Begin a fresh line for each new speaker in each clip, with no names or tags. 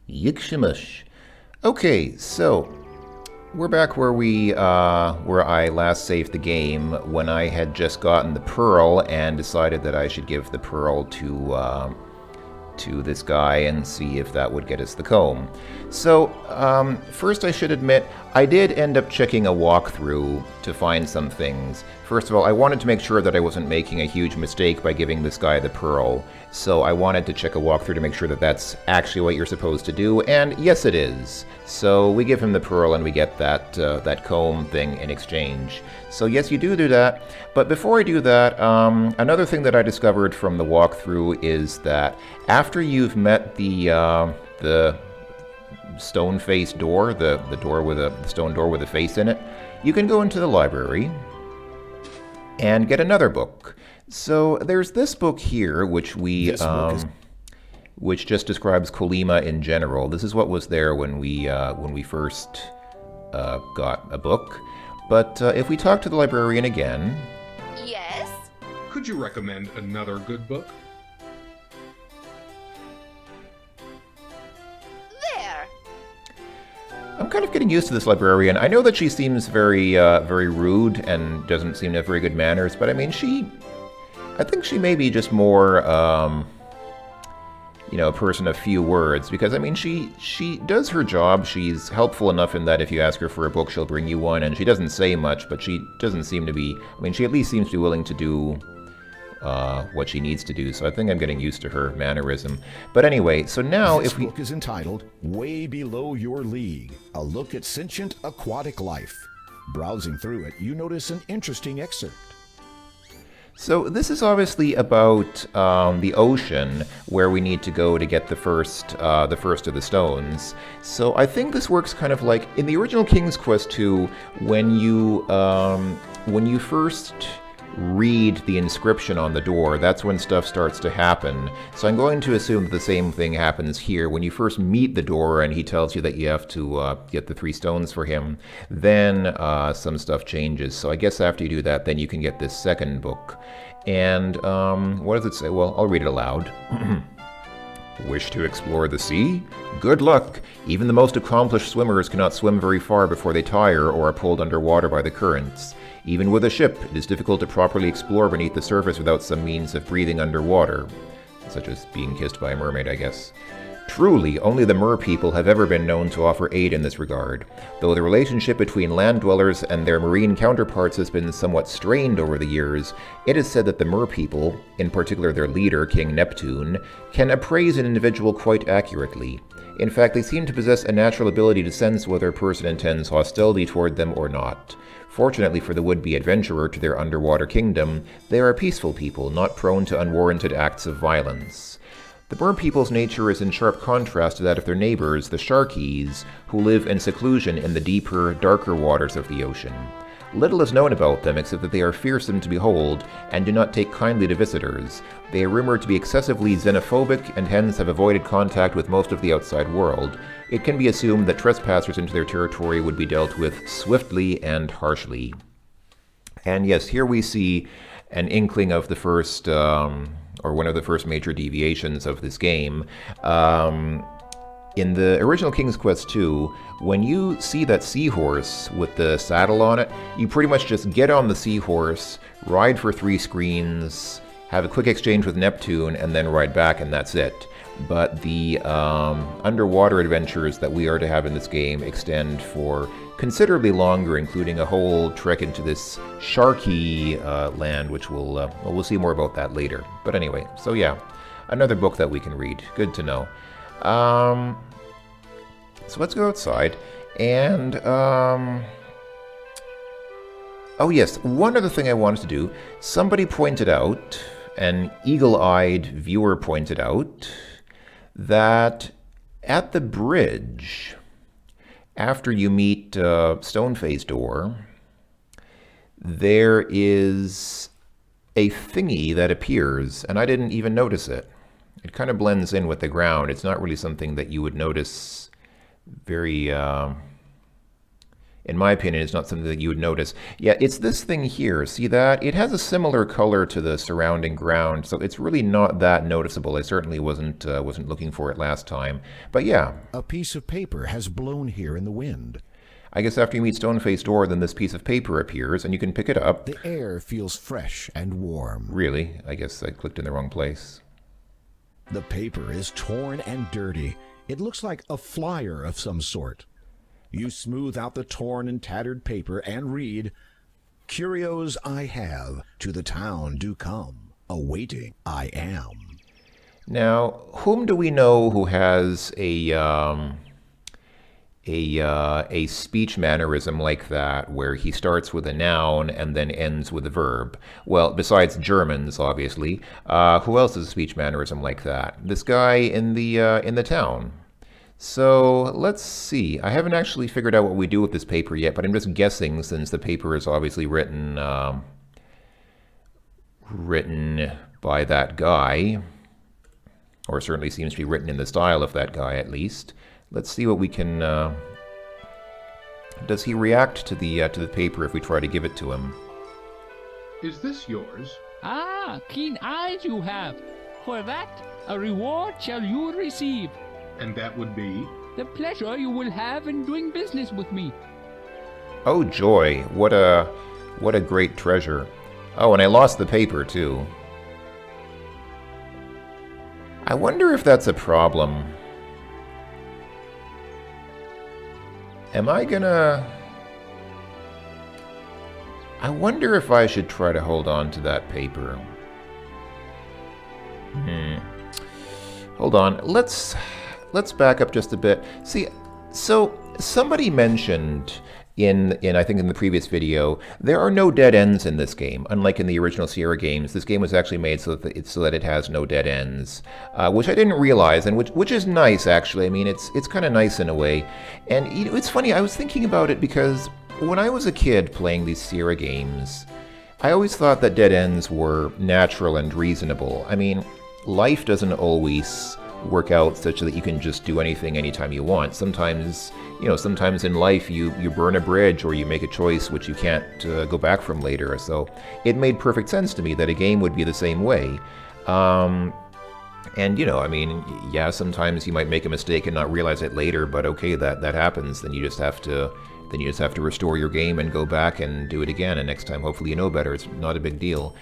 Yikshimush. Okay, so we're back where I last saved the game when I had just gotten the pearl and decided that I should give the pearl to this guy and see if that would get us the comb. So, first I should admit, I did end up checking a walkthrough to find some things. First of all, I wanted to make sure that I wasn't making a huge mistake by giving this guy the pearl. So I wanted to check a walkthrough to make sure that that's actually what you're supposed to do, and yes it is. So we give him the pearl and we get that comb thing in exchange. So yes, you do that. But before I do that, another thing that I discovered from the walkthrough is that after you've met the stone-faced door, the door with the stone door with a face in it, you can go into the library and get another book. So there's this book here, which which just describes Colima in general. This is what was there when we first got a book. But if we talk to the librarian again...
Yes?
Could you recommend another good book?
There!
I'm kind of getting used to this librarian. I know that she seems very rude and doesn't seem to have very good manners, but I mean, I think she may be just more, a person of few words, because, I mean, she does her job. She's helpful enough in that if you ask her for a book, she'll bring you one, and she doesn't say much, but she doesn't seem to be, I mean, she at least seems to be willing to do what she needs to do, so I think I'm getting used to her mannerism. But anyway, so now
This book is entitled Way Below Your League, a look at sentient aquatic life. Browsing through it, you notice an interesting excerpt.
So this is obviously about the ocean, where we need to go to get the first of the stones. So I think this works kind of like in the original King's Quest II, when you first read the inscription on the door, that's when stuff starts to happen. So I'm going to assume that the same thing happens here. When you first meet the door and he tells you that you have to get the 3 stones for him, then some stuff changes. So I guess after you do that, then you can get this second book. And what does it say? Well, I'll read it aloud. Wish to explore the sea? Good luck! Even the most accomplished swimmers cannot swim very far before they tire or are pulled underwater by the currents. Even with a ship, it is difficult to properly explore beneath the surface without some means of breathing underwater, such as being kissed by a mermaid, I guess. Truly, only the mer people have ever been known to offer aid in this regard, though the relationship between land dwellers and their marine counterparts has been somewhat strained over the years. It is said that the mer people, in particular their leader, King Neptune, can appraise an individual quite accurately. In fact, they seem to possess a natural ability to sense whether a person intends hostility toward them or not. Fortunately for the would-be adventurer to their underwater kingdom, they are a peaceful people, not prone to unwarranted acts of violence. The mer people's nature is in sharp contrast to that of their neighbors, the Sharkies, who live in seclusion in the deeper, darker waters of the ocean. Little is known about them except that they are fearsome to behold and do not take kindly to visitors. They are rumored to be excessively xenophobic and hence have avoided contact with most of the outside world. It can be assumed that trespassers into their territory would be dealt with swiftly and harshly. And yes, here we see an inkling of the first, or one of the first major deviations of this game. In the original King's Quest II, when you see that seahorse with the saddle on it, you pretty much just get on the seahorse, ride for 3 screens, have a quick exchange with Neptune, and then ride back, and that's it. But the underwater adventures that we are to have in this game extend for considerably longer, including a whole trek into this Sharkee land, which we'll see more about that later. But anyway, so yeah, another book that we can read. Good to know. So let's go outside, and oh yes, one other thing I wanted to do. Somebody pointed out, an eagle-eyed viewer pointed out, that at the bridge, after you meet Stoneface Door, there is a thingy that appears, and I didn't even notice it. It kind of blends in with the ground. It's not really something that you would notice very... in my opinion, is not something that you would notice. Yeah, it's this thing here. See that? It has a similar color to the surrounding ground, so it's really not that noticeable. I certainly wasn't looking for it last time. But yeah.
A piece of paper has blown here in the wind.
I guess after you meet Stone-Faced Door, then this piece of paper appears, and you can pick it up.
The air feels fresh and warm.
Really? I guess I clicked in the wrong place.
The paper is torn and dirty. It looks like a flyer of some sort. You smooth out the torn and tattered paper and read, "Curios I have, to the town do come. Awaiting I am."
Now, whom do we know who has a speech mannerism like that, where he starts with a noun and then ends with a verb? Well, besides Germans, obviously, who else has a speech mannerism like that? This guy in the town. So let's see. I haven't actually figured out what we do with this paper yet, but I'm just guessing since the paper is obviously written by that guy, or certainly seems to be written in the style of that guy at least. Let's see what we can. Does he react to the paper if we try to give it to him?
Is this yours?
Ah, keen eyes you have. For that, a reward shall you receive.
And that would be?
The pleasure you will have in doing business with me.
Oh joy, what a great treasure. Oh, and I lost the paper too. I wonder if that's a problem. I wonder if I should try to hold on to that paper. Hold on, let's back up just a bit. See, so somebody mentioned I think in the previous video, there are no dead ends in this game. Unlike in the original Sierra games, this game was actually made so that it has no dead ends, which I didn't realize, and which is nice actually. I mean, it's kind of nice in a way. And you know, it's funny. I was thinking about it because when I was a kid playing these Sierra games, I always thought that dead ends were natural and reasonable. I mean, life doesn't always work out such that you can just do anything anytime you want. Sometimes, sometimes in life you burn a bridge or you make a choice which you can't go back from later. So it made perfect sense to me that a game would be the same way. And I mean, yeah, sometimes you might make a mistake and not realize it later, but okay, that happens. Then you just have to restore your game and go back and do it again. And next time, hopefully, you know better. It's not a big deal.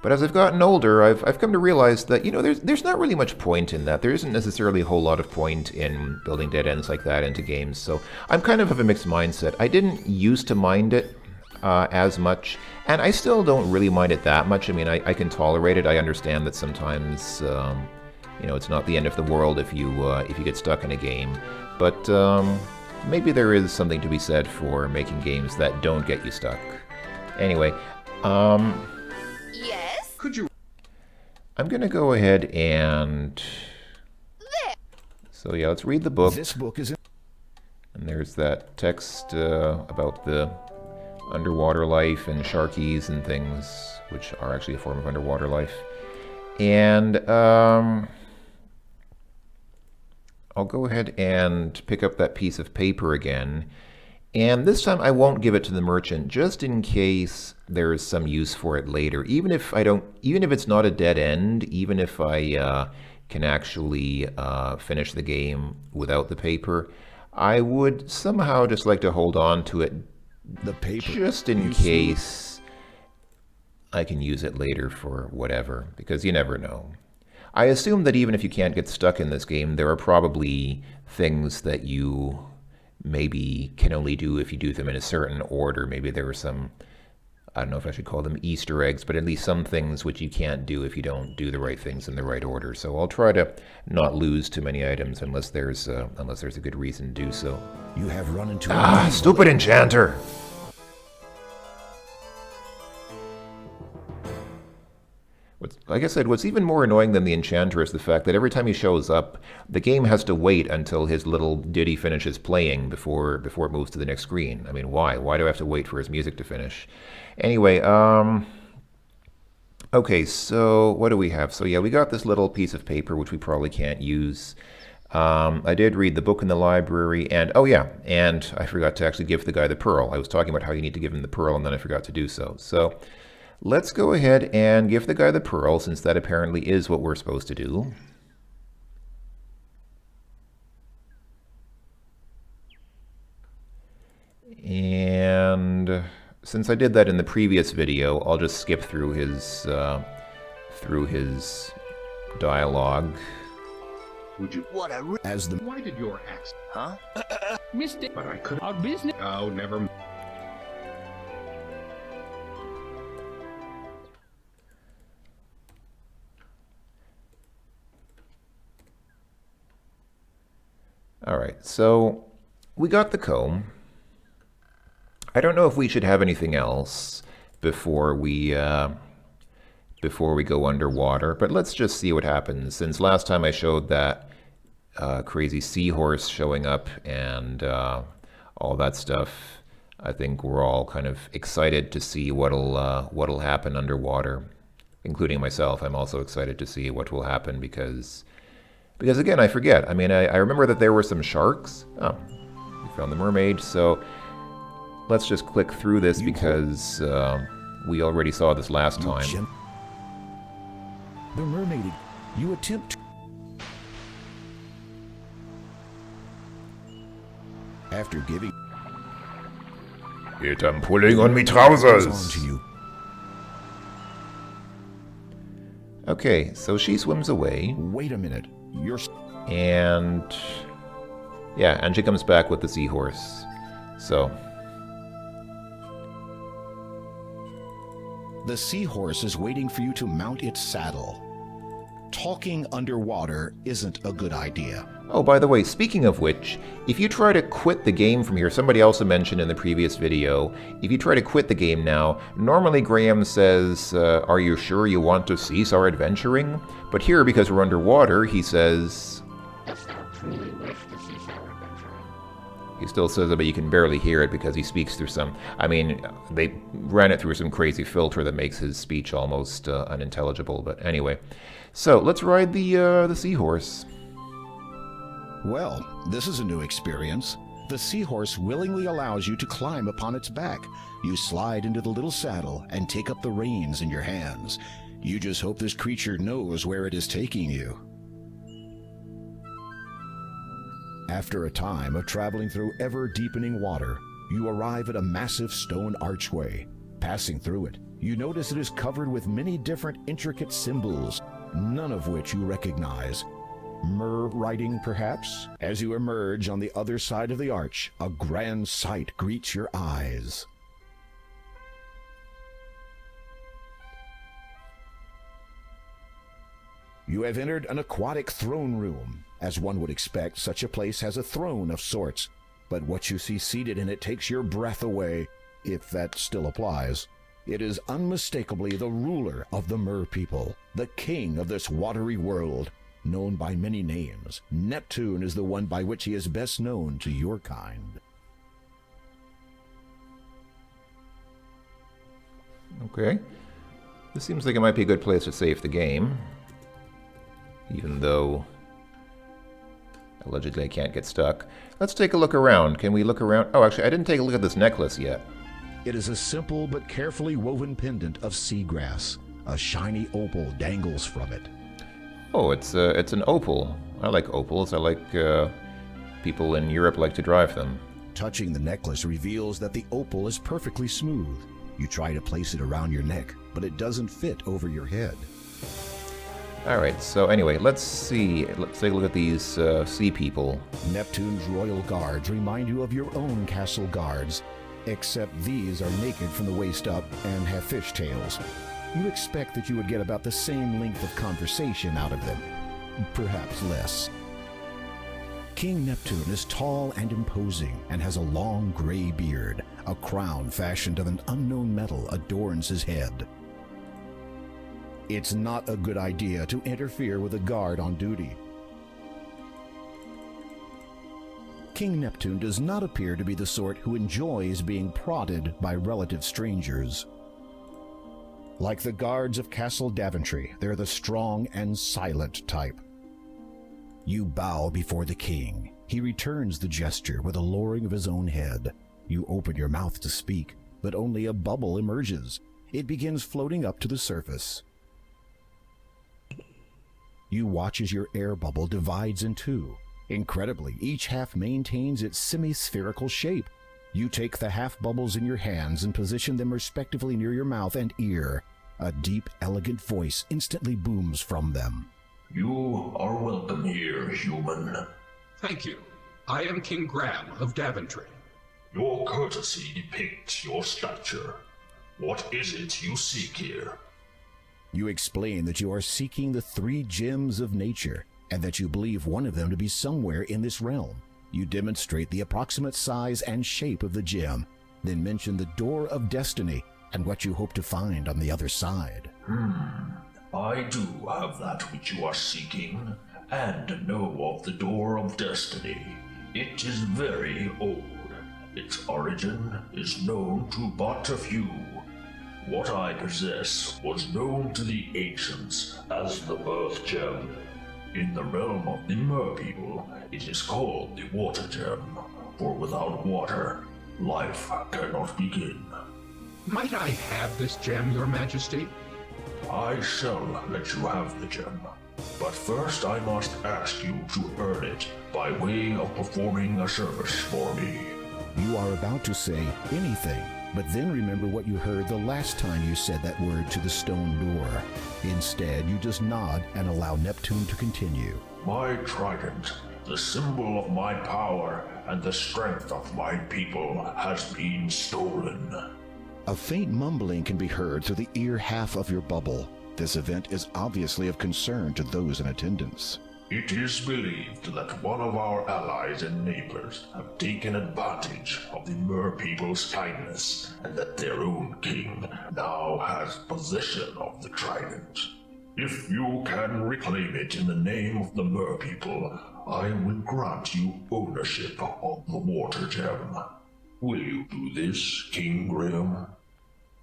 But as I've gotten older, I've come to realize that, there's not really much point in that. There isn't necessarily a whole lot of point in building dead ends like that into games. So I'm kind of a mixed mindset. I didn't used to mind it as much, and I still don't really mind it that much. I mean, I can tolerate it. I understand that sometimes, it's not the end of the world if you get stuck in a game. But maybe there is something to be said for making games that don't get you stuck. Anyway,
Yes?
Could you?
I'm going to go ahead and...
There.
So yeah, let's read the book.
This book is...
And there's that text about the underwater life and Sharkies and things, which are actually a form of underwater life. And I'll go ahead and pick up that piece of paper again. And this time I won't give it to the merchant, just in case there is some use for it later. Even if it's not a dead end, even if I can actually finish the game without the paper, I would somehow just like to hold on to it,
The paper.
just in case I can use it later for whatever, because you never know. I assume that even if you can't get stuck in this game, there are probably things that you maybe can only do if you do them in a certain order. Maybe there are some, I don't know if I should call them Easter eggs, but at least some things which you can't do if you don't do the right things in the right order. So I'll try to not lose too many items unless there's a good reason to do so.
You have run into a
Stupid enchanter! Like I said, what's even more annoying than the enchanter is the fact that every time he shows up, the game has to wait until his little ditty finishes playing before it moves to the next screen. I mean, why? Why do I have to wait for his music to finish? Anyway, okay, so what do we have? So yeah, we got this little piece of paper, which we probably can't use. I did read the book in the library, and oh yeah, and I forgot to actually give the guy the pearl. I was talking about how you need to give him the pearl, and then I forgot to do so. So let's go ahead and give the guy the pearl, since that apparently is what we're supposed to do. And since I did that in the previous video, I'll just skip through his dialogue.
Would you?
As the
Why did your accent?
Huh?
Mister,
But I could.
our business.
Oh, never.
All right, so we got the comb. I don't know if we should have anything else before we go underwater, but let's just see what happens. Since last time I showed that crazy seahorse showing up and all that stuff, I think we're all kind of excited to see what'll happen underwater, including myself. I'm also excited to see what will happen because again, I forget. I mean, I remember that there were some sharks. Oh, we found the mermaid. So let's just click through this because we already saw this last time.
The mermaid. You attempt to... After giving
Yet I'm pulling on me
on
trousers.
to you.
Okay, so she swims away,
Wait a minute. You're...
and yeah, and she comes back with the seahorse. So
The seahorse is waiting for you to mount its saddle. Talking underwater isn't a good idea.
oh, by the way, speaking of which, if you try to quit the game from here, somebody also mentioned in the previous video, if you try to quit the game now, normally Graham says, are you sure you want to cease our adventuring? But here, because we're underwater, he says... He still says it, but you can barely hear it because he speaks through some... I mean, they ran it through some crazy filter that makes his speech almost unintelligible, but anyway. So, let's ride the seahorse.
Well, this is a new experience. The seahorse willingly allows you to climb upon its back. You slide into the little saddle and take up the reins in your hands. You just hope this creature knows where it is taking you. After a time of traveling through ever-deepening water, you arrive at a massive stone archway. Passing through it, you notice it is covered with many different intricate symbols, none of which you recognize. Mer writing, perhaps? As you emerge on the other side of the arch, a grand sight greets your eyes. You have entered an aquatic throne room. As one would expect, such a place has a throne of sorts, but what you see seated in it takes your breath away, if that still applies. It is unmistakably the ruler of the Mer people, the king of this watery world, known by many names. Neptune is the one by which he is best known to your kind.
Okay. This seems like it might be a good place to save the game. Even though... allegedly I can't get stuck. Let's take a look around. Can we look around? Oh, actually, I didn't take a look at this necklace yet.
It is a simple but carefully woven pendant of seagrass. A shiny opal dangles from it.
Oh, it's an opal. I like opals. I like people in Europe like to drive them.
Touching the necklace reveals that the opal is perfectly smooth. You try to place it around your neck, but it doesn't fit over your head.
Alright, so anyway, let's see. Let's take a look at these sea people.
Neptune's royal guards remind you of your own castle guards, except these are naked from the waist up and have fish tails. You expect that you would get about the same length of conversation out of them, perhaps less. King Neptune is tall and imposing and has a long gray beard. A crown fashioned of an unknown metal adorns his head. It's not a good idea to interfere with a guard on duty. King Neptune does not appear to be the sort who enjoys being prodded by relative strangers. Like the guards of Castle Daventry, they're the strong and silent type. You bow before the king. He returns the gesture with a lowering of his own head. You open your mouth to speak, but only a bubble emerges. It begins floating up to the surface. You watch as your air bubble divides in two. Incredibly, each half maintains its semi-spherical shape. You take the half bubbles in your hands and position them respectively near your mouth and ear. A deep, elegant voice instantly booms from them.
You are welcome here, human.
Thank you. I am King Graham of Daventry.
Your courtesy depicts your stature. What is it you seek here?
You explain that you are seeking the 3 gems of nature, and that you believe one of them to be somewhere in this realm. You demonstrate the approximate size and shape of the gem, then mention the Door of Destiny and what you hope to find on the other side.
I do have that which you are seeking, and know of the Door of Destiny. It is very old. Its origin is known to but a few. What I possess was known to the ancients as the Birth Gem. In the realm of the Merpeople, it is called the Water Gem, for without water, life cannot begin.
Might I have this gem, Your Majesty?
I shall let you have the gem, but first I must ask you to earn it by way of performing a service for me.
You are about to say anything, but then remember what you heard the last time you said that word to the stone door. Instead, you just nod and allow Neptune to continue.
My trident, the symbol of my power and the strength of my people, has been stolen.
A faint mumbling can be heard through the ear half of your bubble. This event is obviously of concern to those in attendance.
It is believed that one of our allies and neighbors have taken advantage of the Merpeople's kindness, and that their own king now has possession of the trident. If you can reclaim it in the name of the Merpeople, I will grant you ownership of the Water Gem. Will you do this, King Graham?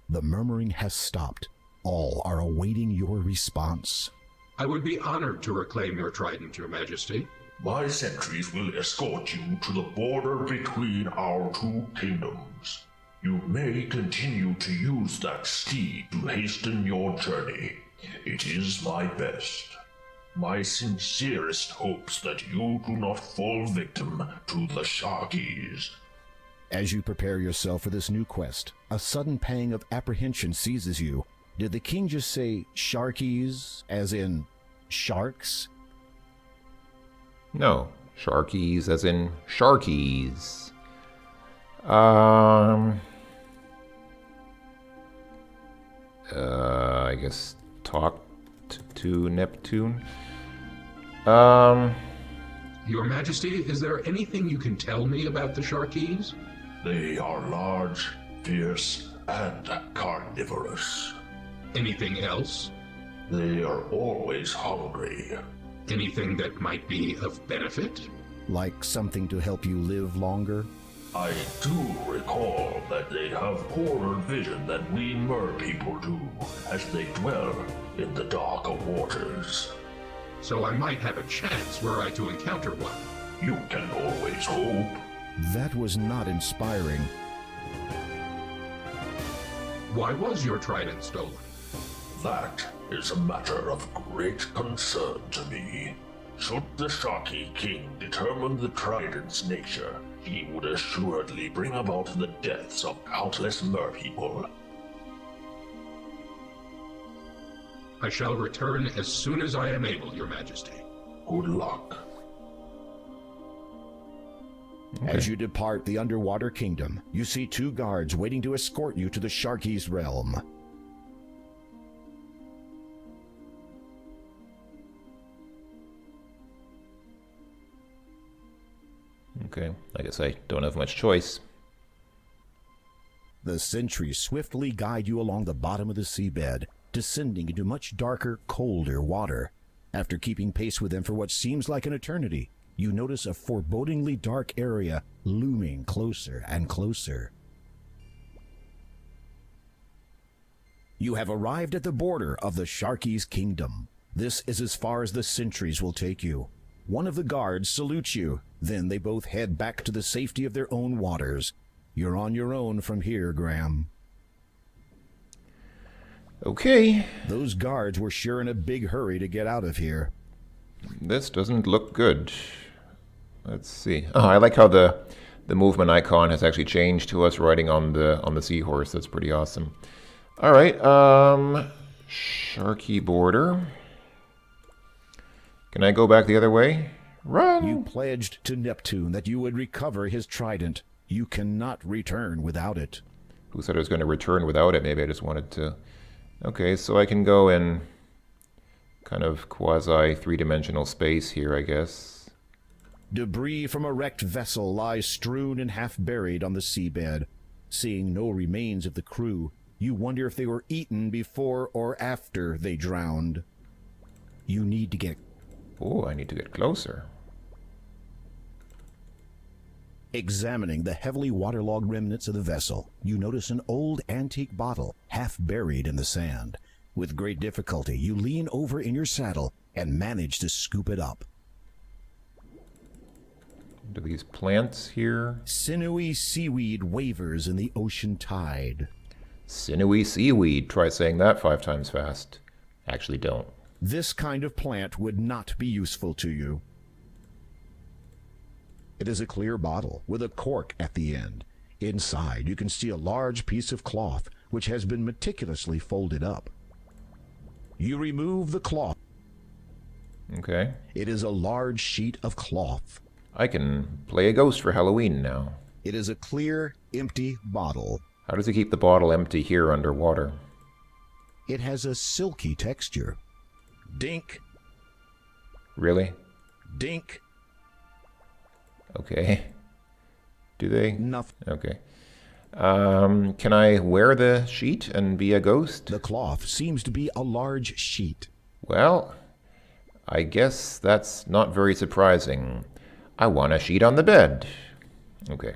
The murmuring has stopped. All are awaiting your response.
I would be honored to reclaim your trident, Your Majesty.
My sentries will escort you to the border between our 2 kingdoms. You may continue to use that steed to hasten your journey. It is my best. My sincerest hopes that you do not fall victim to the Sharkies.
As you prepare yourself for this new quest, a sudden pang of apprehension seizes you. Did the king just say Sharkies, as in sharks?
No, Sharkies as in Sharkies. I guess talk to Neptune.
Your Majesty, is there anything you can tell me about the Sharkies?
They are large, fierce, and carnivorous.
Anything else?
They are always hungry.
Anything that might be of benefit?
Like something to help you live longer?
I do recall that they have poorer vision than we Merpeople do, as they dwell in the darker waters.
So I might have a chance were I to encounter one.
You can always hope.
That was not inspiring.
Why was your trident stolen?
That is a matter of great concern to me. Should the Sharkee king determine the trident's nature, he would assuredly bring about the deaths of countless merpeople.
I shall return as soon as I am able, Your Majesty.
Good luck.
As you depart the underwater kingdom, you see 2 guards waiting to escort you to the Sharkies' realm.
Okay, I guess I don't have much choice.
The sentries swiftly guide you along the bottom of the seabed, descending into much darker, colder water. After keeping pace with them for what seems like an eternity, you notice a forebodingly dark area looming closer and closer. You have arrived at the border of the Sharkies' kingdom. This is as far as the sentries will take you. One of the guards salutes you. Then they both head back to the safety of their own waters. You're on your own from here, Graham.
Okay.
Those guards were sure in a big hurry to get out of here.
This doesn't look good. Let's see. Oh, I like how the movement icon has actually changed to us riding on the seahorse. That's pretty awesome. All right. Sharkee border. Can I go back the other way? Run!
You pledged to Neptune that you would recover his trident. You cannot return without it.
Who said I was going to return without it? Maybe I just wanted to... Okay, so I can go in kind of quasi three-dimensional space here, I guess.
Debris from a wrecked vessel lies strewn and half buried on the seabed. Seeing no remains of the crew, you wonder if they were eaten before or after they drowned. You need to get...
Oh, I need to get closer.
Examining the heavily waterlogged remnants of the vessel, you notice an old antique bottle, half buried in the sand. With great difficulty, you lean over in your saddle and manage to scoop it up.
Do these plants here?
Sinewy seaweed wavers in the ocean tide.
Sinewy seaweed. Try saying that 5 times fast. Actually, don't.
This kind of plant would not be useful to you. It is a clear bottle with a cork at the end. Inside, you can see a large piece of cloth, which has been meticulously folded up. You remove the cloth.
Okay.
It is a large sheet of cloth.
I can play a ghost for Halloween now.
It is a clear, empty bottle.
How does he keep the bottle empty here underwater?
It has a silky texture. Dink,
Really?
dink,
Okay. Do they?
nothing.
Okay. Can I wear the sheet and be a ghost?
The cloth seems to be a large sheet.
Well, I guess that's not very surprising. I want a sheet on the bed. Okay.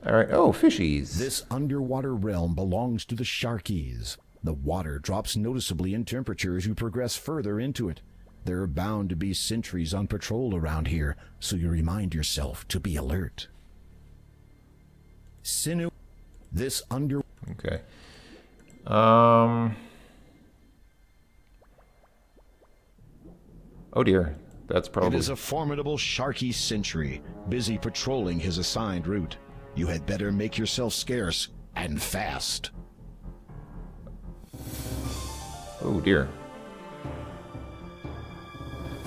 All right. Oh, fishies.
This underwater realm belongs to the Sharkies. The water drops noticeably in temperature as you progress further into it. There are bound to be sentries on patrol around here, so you remind yourself to be alert. This under...
Okay. Oh dear. That's
It
probably...
is a formidable Sharkee sentry, busy patrolling his assigned route. You had better make yourself scarce, and fast.
Oh dear.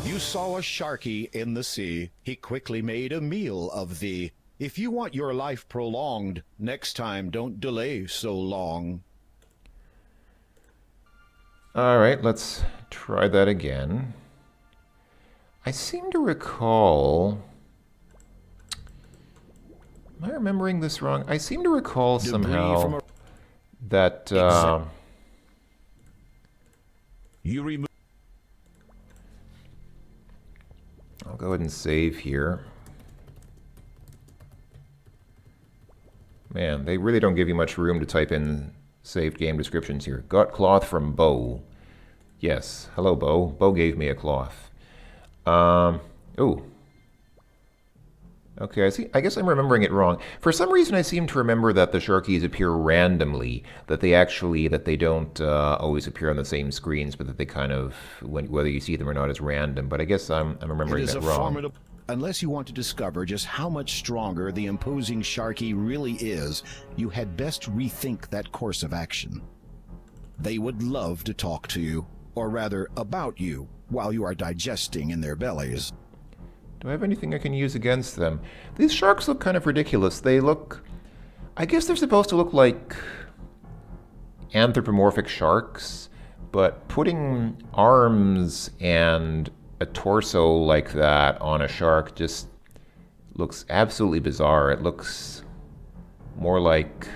You saw a Sharkee in the sea. He quickly made a meal of thee. If you want your life prolonged, next time don't delay so long.
All right, let's try that again. I seem to recall... Am I remembering this wrong? I seem to recall
Debris
somehow
from a...
that...
You remove...
I'll go ahead and save here. Man, they really don't give you much room to type in saved game descriptions here. Got cloth from Bo. Yes, hello Bo. Bo gave me a cloth. Oh. Okay, I guess I'm remembering it wrong. For some reason, I seem to remember that the Sharkies appear randomly. That they don't always appear on the same screens, but that they kind of, whether you see them or not, is random. But I guess I'm remembering that wrong.
Unless you want to discover just how much stronger the imposing Sharkee really is, you had best rethink that course of action. They would love to talk to you, or rather, about you, while you are digesting in their bellies.
Do I have anything I can use against them? These sharks look kind of ridiculous. They look... I guess they're supposed to look like anthropomorphic sharks, but putting arms and a torso like that on a shark just looks absolutely bizarre. It looks more like...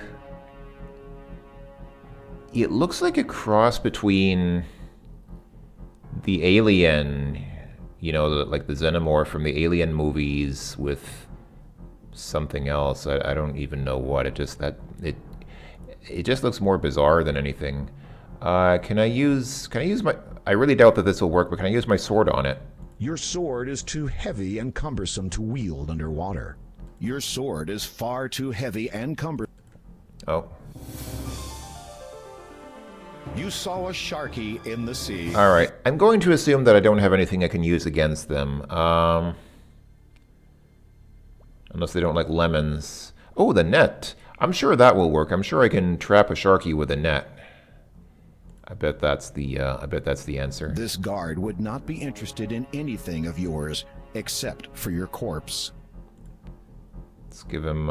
It looks like a cross between the alien... You know, like the xenomorph from the Alien movies with something else. I don't even know what. It just looks more bizarre than anything. Can I use my... I really doubt that this will work, but can I use my sword on it?
Your sword is too heavy and cumbersome to wield underwater. Your sword is far too heavy and cumbersome.
Oh.
You saw a Sharkee in the sea.
Alright, I'm going to assume that I don't have anything I can use against them. Unless they don't like lemons. Oh, the net. I'm sure that will work. I'm sure I can trap a Sharkee with a net. I bet that's the answer.
This guard would not be interested in anything of yours except for your corpse.
Let's give him,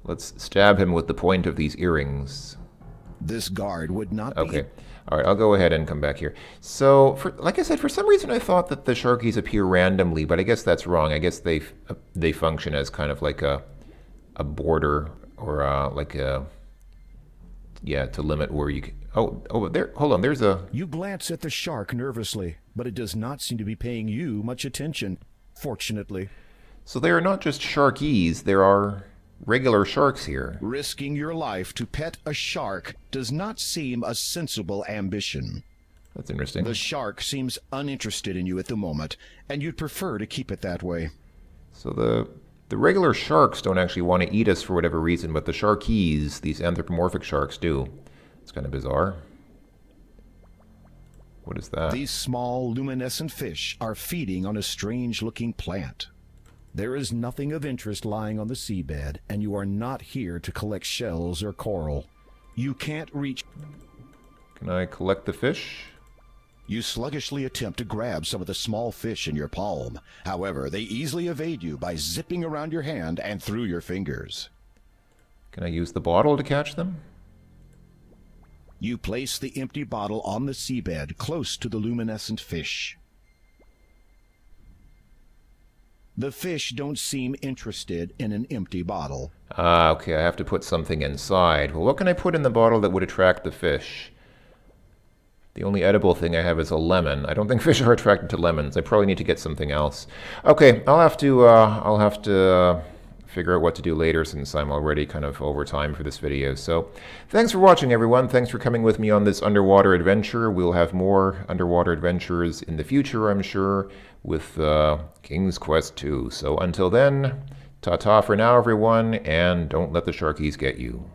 let's stab him with the point of these earrings.
This guard would not be...
Okay. Alright, I'll go ahead and come back here. So, like I said, for some reason I thought that the Sharkies appear randomly, but I guess that's wrong. I guess they function as kind of like a border, or like a... Yeah, to limit where you can... Oh, there, hold on, there's a...
You glance at the shark nervously, but it does not seem to be paying you much attention, fortunately.
So they are not just Sharkies, there are regular sharks here.
Risking your life to pet a shark does not seem a sensible ambition.
That's interesting.
The shark seems uninterested in you at the moment, and you'd prefer to keep it that way.
So the regular sharks don't actually want to eat us for whatever reason, but the Sharkies, these anthropomorphic sharks, do. It's kind of bizarre. What is that?
These small, luminescent fish are feeding on a strange-looking plant. There is nothing of interest lying on the seabed, and you are not here to collect shells or coral. You can't reach...
Can I collect the fish?
You sluggishly attempt to grab some of the small fish in your palm. However, they easily evade you by zipping around your hand and through your fingers.
Can I use the bottle to catch them?
You place the empty bottle on the seabed close to the luminescent fish. The fish don't seem interested in an empty bottle.
Ah, okay, I have to put something inside. Well, what can I put in the bottle that would attract the fish? The only edible thing I have is a lemon. I don't think fish are attracted to lemons. I probably need to get something else. Okay, I'll have to figure out what to do later since I'm already kind of over time for this video. So, thanks for watching, everyone. Thanks for coming with me on this underwater adventure. We'll have more underwater adventures in the future, I'm sure, with King's Quest 2. So until then, ta-ta for now, everyone, and don't let the Sharkies get you.